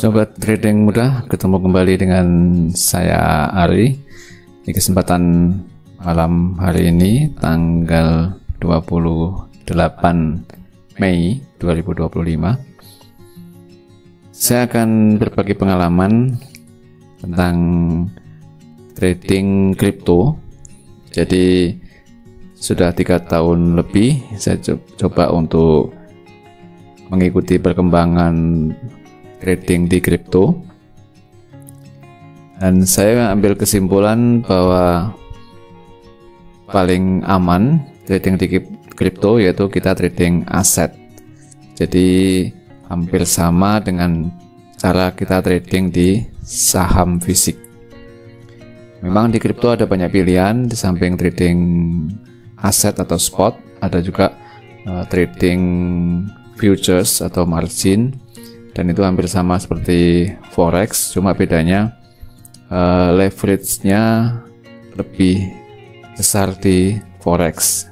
Sobat trading muda, ketemu kembali dengan saya Ari di kesempatan malam hari ini tanggal 28 Mei 2025. Saya akan berbagi pengalaman tentang trading kripto. Jadi sudah 3 tahun lebih saya coba untuk mengikuti perkembangan trading di kripto, dan saya ambil kesimpulan bahwa paling aman trading di kripto yaitu kita trading aset. Jadi hampir sama dengan cara kita trading di saham fisik. Memang di kripto ada banyak pilihan, di samping trading aset atau spot, ada juga trading futures atau margin, dan itu hampir sama seperti forex, cuma bedanya leverage-nya lebih besar di forex.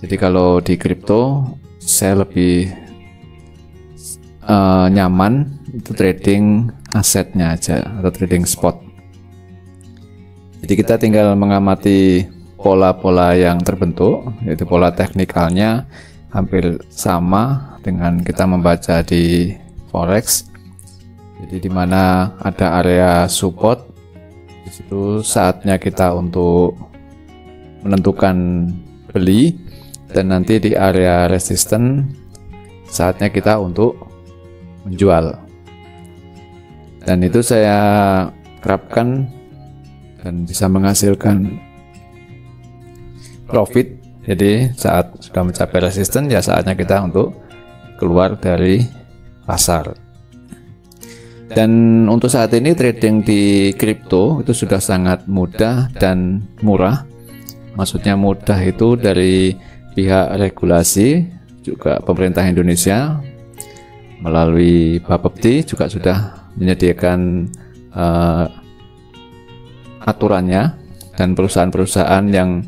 Jadi kalau di kripto saya lebih nyaman itu trading asetnya aja atau trading spot. Jadi kita tinggal mengamati pola-pola yang terbentuk, yaitu pola teknikalnya hampir sama dengan kita membaca di forex. Jadi di mana ada area support, di situ saatnya kita untuk menentukan beli, dan nanti di area resisten saatnya kita untuk menjual. Dan itu saya terapkan dan bisa menghasilkan profit. Jadi saat sudah mencapai resisten, ya saatnya kita untuk keluar dari pasar. Dan untuk saat ini trading di kripto itu sudah sangat mudah dan murah. Maksudnya mudah itu dari pihak regulasi, juga pemerintah Indonesia melalui Bapepti juga sudah menyediakan aturannya, dan perusahaan-perusahaan yang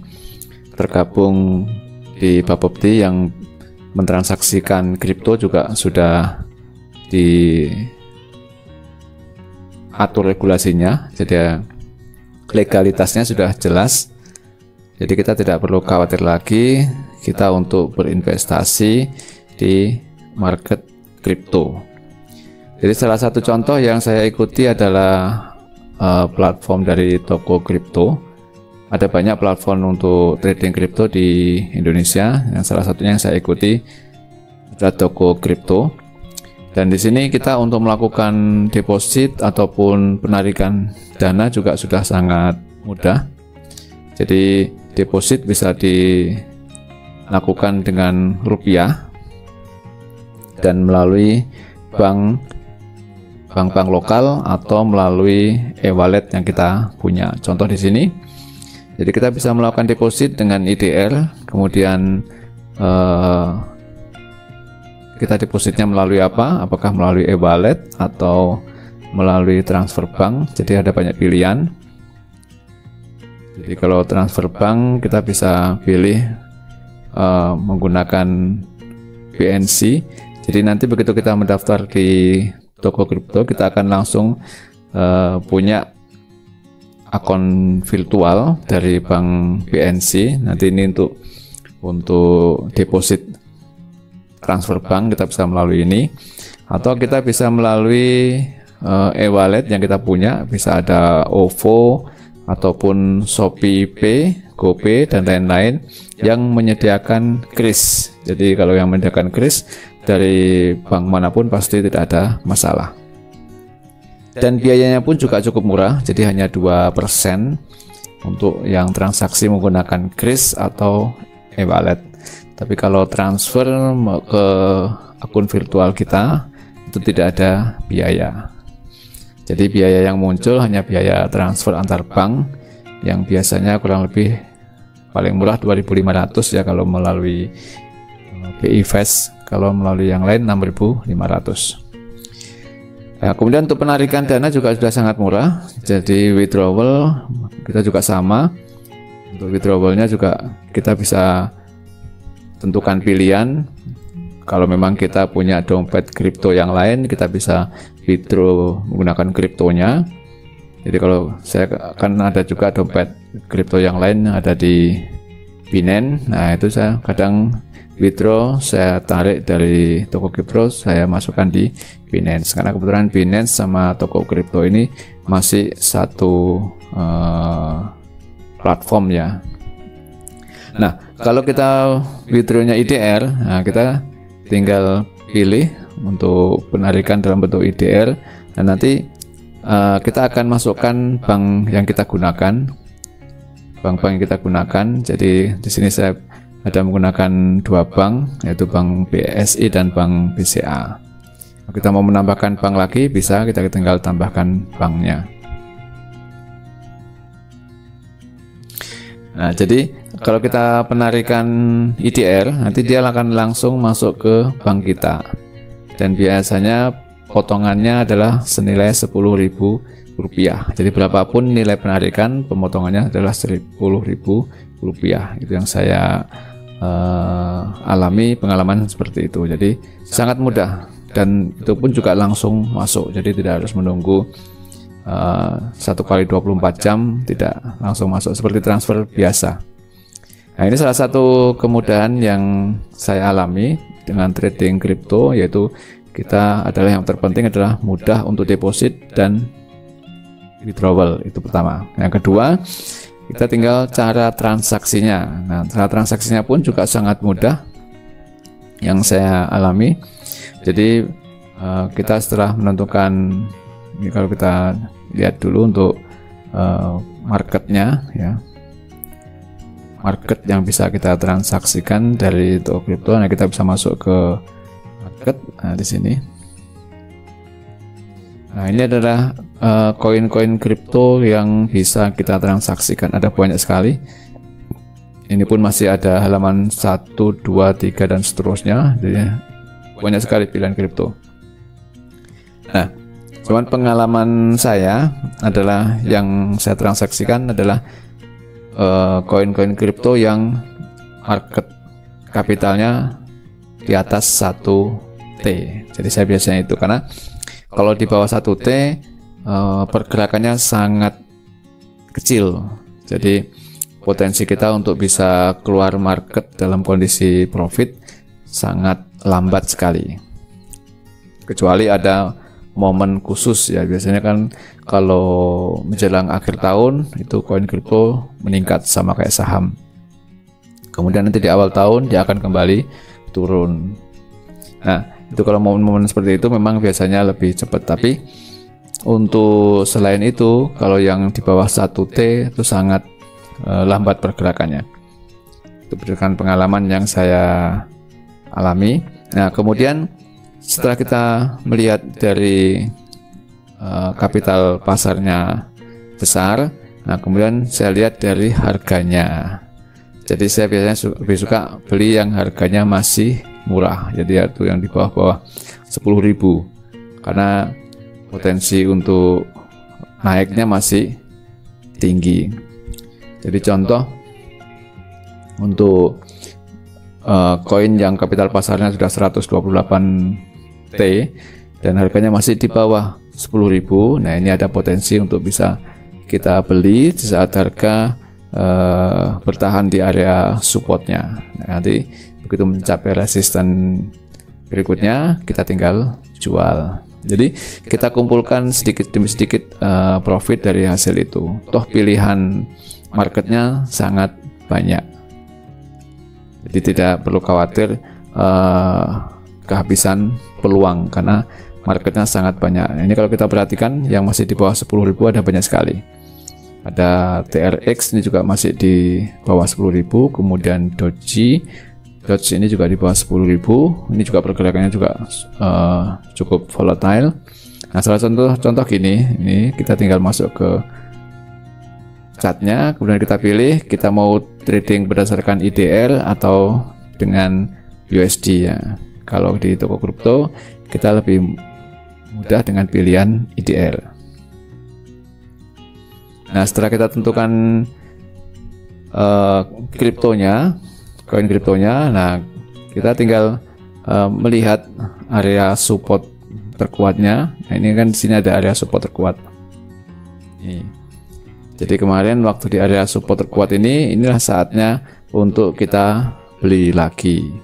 tergabung di Bapepti yang mentransaksikan kripto juga sudah diatur regulasinya, jadi legalitasnya sudah jelas. Jadi kita tidak perlu khawatir lagi kita untuk berinvestasi di market kripto. Jadi salah satu contoh yang saya ikuti adalah platform dari toko kripto. Ada banyak platform untuk trading kripto di Indonesia. Yang salah satunya yang saya ikuti adalah toko kripto. Dan di sini kita untuk melakukan deposit ataupun penarikan dana juga sudah sangat mudah. Jadi deposit bisa dilakukan dengan rupiah dan melalui bank lokal atau melalui e-wallet yang kita punya. Contoh di sini. Jadi kita bisa melakukan deposit dengan IDR, kemudian kita depositnya melalui apa? Apakah melalui e-wallet atau melalui transfer bank? Jadi ada banyak pilihan. Jadi kalau transfer bank kita bisa pilih menggunakan BNC. Jadi nanti begitu kita mendaftar di toko kripto, kita akan langsung punya akun virtual dari bank BNC. Nanti ini untuk deposit transfer bank kita bisa melalui ini, atau kita bisa melalui e-wallet yang kita punya, bisa ada OVO ataupun Shopee Pay, GoPay dan lain-lain yang menyediakan kris. Jadi kalau yang menyediakan kris dari bank manapun pasti tidak ada masalah. Dan biayanya pun juga cukup murah, jadi hanya 2% untuk yang transaksi menggunakan kris atau e-wallet. Tapi kalau transfer ke akun virtual kita itu tidak ada biaya. Jadi biaya yang muncul hanya biaya transfer antar bank yang biasanya kurang lebih paling murah 2.500 ya kalau melalui BI Fast, kalau melalui yang lain 6.500. Nah, kemudian untuk penarikan dana juga sudah sangat murah. Jadi withdrawal kita juga sama. Untuk withdrawalnya juga kita bisa tentukan pilihan. kalau memang kita punya dompet kripto yang lain, kita bisa withdraw menggunakan kriptonya. Jadi kalau saya kan ada juga dompet kripto yang lain ada di Binance. Nah, itu saya kadang withdraw, saya tarik dari toko kripto, saya masukkan di Binance. Karena kebetulan Binance sama toko kripto ini masih satu platform ya. Nah, kalau kita withdrawnya IDR, nah kita tinggal pilih untuk penarikan dalam bentuk IDR, dan nanti kita akan masukkan bank yang kita gunakan, bank-bank yang kita gunakan. Jadi di sini saya ada menggunakan dua bank, yaitu Bank BSI dan Bank BCA. Kalau kita mau menambahkan bank lagi bisa, kita tinggal tambahkan banknya. Nah, jadi kalau kita penarikan IDR, nanti dia akan langsung masuk ke bank kita, dan biasanya potongannya adalah senilai Rp10.000. Jadi berapapun nilai penarikan, pemotongannya adalah Rp10.000. Itu yang saya alami, pengalaman seperti itu. Jadi sangat mudah, dan itu pun juga langsung masuk. Jadi tidak harus menunggu 1 kali 24 jam, tidak, langsung masuk seperti transfer biasa. Nah, ini salah satu kemudahan yang saya alami dengan trading kripto, yaitu kita adalah yang terpenting adalah mudah untuk deposit dan withdrawal. Itu pertama. Yang kedua, kita tinggal cara transaksinya. Nah, cara transaksinya pun juga sangat mudah yang saya alami. Jadi kita setelah menentukan, ini kalau kita lihat dulu untuk marketnya ya, market yang bisa kita transaksikan dari toko kripto. Nah, kita bisa masuk ke market. Nah, di sini. Nah, ini adalah koin-koin kripto yang bisa kita transaksikan. Ada banyak sekali. Ini pun masih ada halaman 1, 2, 3 dan seterusnya. Jadi banyak sekali pilihan kripto. Nah, cuman pengalaman saya adalah yang saya transaksikan adalah koin-koin kripto yang market kapitalnya di atas 1T. Jadi saya biasanya itu, karena kalau di bawah 1T pergerakannya sangat kecil. Jadi potensi kita untuk bisa keluar market dalam kondisi profit sangat lambat sekali. Kecuali ada momen khusus ya, biasanya kan kalau menjelang akhir tahun itu koin kripto meningkat sama kayak saham. Kemudian nanti di awal tahun dia akan kembali turun. Nah, itu kalau momen-momen seperti itu memang biasanya lebih cepat. Tapi untuk selain itu, kalau yang di bawah 1T itu sangat lambat pergerakannya. Itu berdasarkan pengalaman yang saya alami. Nah, kemudian setelah kita melihat dari kapital pasarnya besar, nah kemudian saya lihat dari harganya. Jadi saya biasanya lebih suka beli yang harganya masih murah, jadi itu yang di bawah-bawah 10.000, karena potensi untuk naiknya masih tinggi. Jadi contoh untuk koin yang kapital pasarnya sudah 128T dan harganya masih di bawah 10.000. Nah, ini ada potensi untuk bisa kita beli di saat harga bertahan di area supportnya. Nah, nanti begitu mencapai resisten berikutnya kita tinggal jual. Jadi kita kumpulkan sedikit demi sedikit profit dari hasil itu. Toh pilihan marketnya sangat banyak. Jadi tidak perlu khawatir kehabisan peluang karena marketnya sangat banyak. Ini kalau kita perhatikan yang masih di bawah 10.000 ada banyak sekali. Ada TRX ini juga masih di bawah 10.000, kemudian Doge ini juga di bawah 10.000. Ini juga pergerakannya juga cukup volatile. Nah, salah contoh gini, ini kita tinggal masuk ke chartnya, kemudian kita pilih kita mau trading berdasarkan IDR atau dengan USD ya. Kalau di toko kripto kita lebih mudah dengan pilihan IDR. Nah, setelah kita tentukan koin kriptonya, nah kita tinggal melihat area support terkuatnya. Nah, ini kan di sini ada area support terkuat. Jadi kemarin waktu di area support terkuat ini, inilah saatnya untuk kita beli lagi.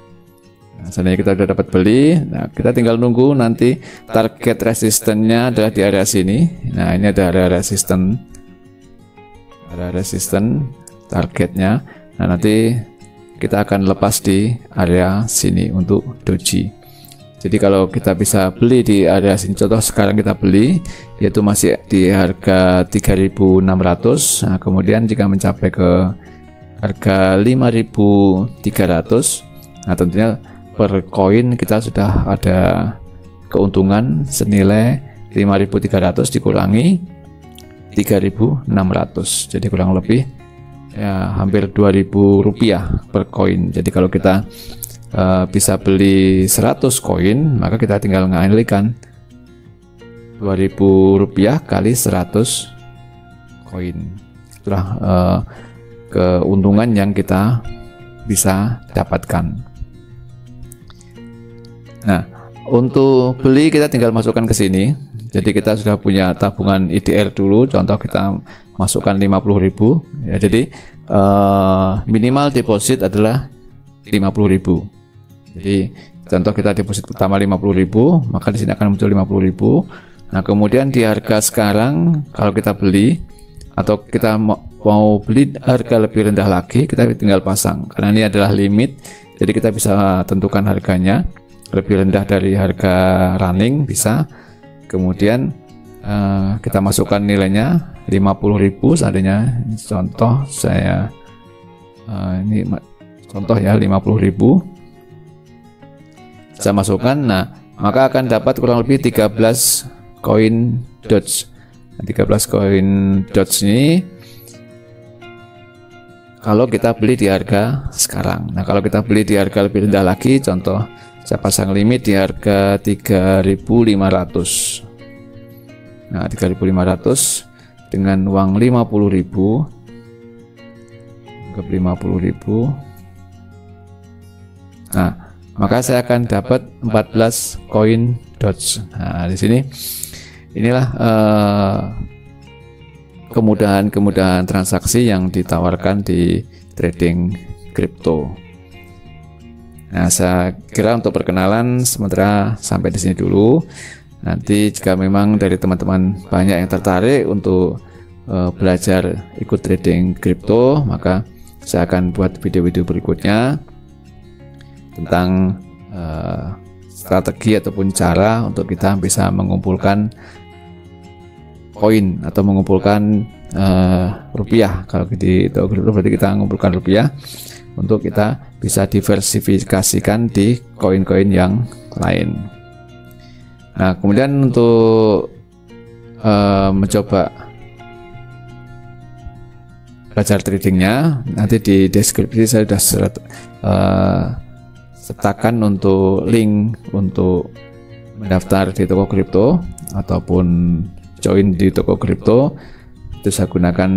Nah, seandainya kita sudah dapat beli, nah kita tinggal nunggu nanti target resistennya adalah di area sini. Nah, ini ada area resisten, targetnya. Nah, nanti kita akan lepas di area sini untuk doji. Jadi kalau kita bisa beli di area sini, contoh sekarang kita beli yaitu masih di harga 3.600. Nah, kemudian jika mencapai ke harga 5.300, nah tentunya per koin kita sudah ada keuntungan senilai 5.300 dikurangi 3.600, jadi kurang lebih ya hampir 2.000 rupiah per koin. Jadi kalau kita bisa beli 100 koin, maka kita tinggal mengalihkan 2.000 rupiah kali 100 koin. Itulah keuntungan yang kita bisa dapatkan. Nah, untuk beli kita tinggal masukkan ke sini. Jadi kita sudah punya tabungan IDR dulu, contoh kita masukkan 50.000 ya. Jadi minimal deposit adalah 50.000. Jadi contoh kita deposit pertama 50.000, maka di sini akan muncul 50.000. Nah, kemudian di harga sekarang kalau kita beli atau kita mau beli harga lebih rendah lagi, kita tinggal pasang. Karena ini adalah limit, jadi kita bisa tentukan harganya lebih rendah dari harga running bisa. Kemudian kita masukkan nilainya 50.000 seandainya contoh saya ini contoh ya 50.000 saya masukkan. Nah, maka akan dapat kurang lebih 13 koin Doge. 13 koin Doge ini kalau kita beli di harga sekarang. Nah, kalau kita beli di harga lebih rendah lagi, contoh saya pasang limit di harga 3.500. Nah, 3.500 dengan uang 50.000 ke 50.000. Nah, maka saya akan dapat 14 koin Doge. Nah, di sini inilah kemudahan transaksi yang ditawarkan di trading kripto. Nah, saya kira untuk perkenalan sementara sampai di sini dulu. Nanti jika memang dari teman-teman banyak yang tertarik untuk belajar ikut trading kripto, maka saya akan buat video-video berikutnya tentang strategi ataupun cara untuk kita bisa mengumpulkan koin atau mengumpulkan rupiah. Kalau di kripto berarti kita mengumpulkan rupiah untuk kita bisa diversifikasikan di koin-koin yang lain. Nah, kemudian untuk mencoba belajar tradingnya, nanti di deskripsi saya sudah sertakan untuk link untuk mendaftar di toko kripto ataupun join di toko kripto. Itu saya gunakan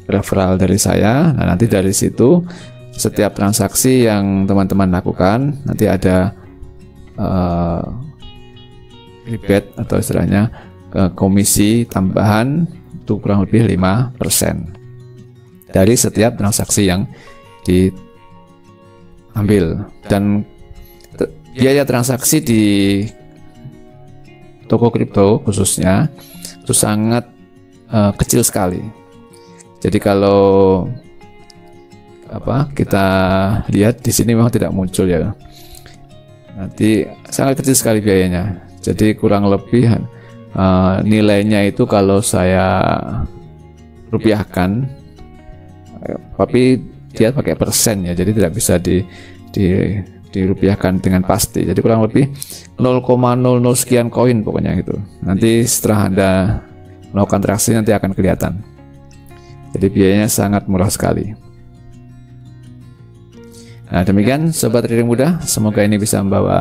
referral dari saya. Nah, nanti dari situ setiap transaksi yang teman-teman lakukan nanti ada rebate atau istilahnya komisi tambahan itu kurang lebih 5% dari setiap transaksi yang diambil. Dan biaya transaksi di toko kripto khususnya itu sangat kecil sekali. Jadi kalau kita lihat di sini memang tidak muncul ya. Nanti sangat kecil sekali biayanya. Jadi kurang lebih nilainya itu kalau saya rupiahkan, tapi dia pakai persen ya, jadi tidak bisa dirupiahkan dengan pasti. Jadi kurang lebih 0,00 sekian koin pokoknya itu. Nanti setelah Anda melakukan transaksi nanti akan kelihatan. Jadi biayanya sangat murah sekali. Nah, demikian sobat trading muda, semoga ini bisa membawa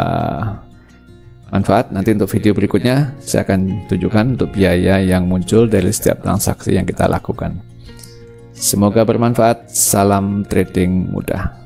manfaat. Nanti untuk video berikutnya saya akan tunjukkan untuk biaya yang muncul dari setiap transaksi yang kita lakukan. Semoga bermanfaat. Salam trading mudah.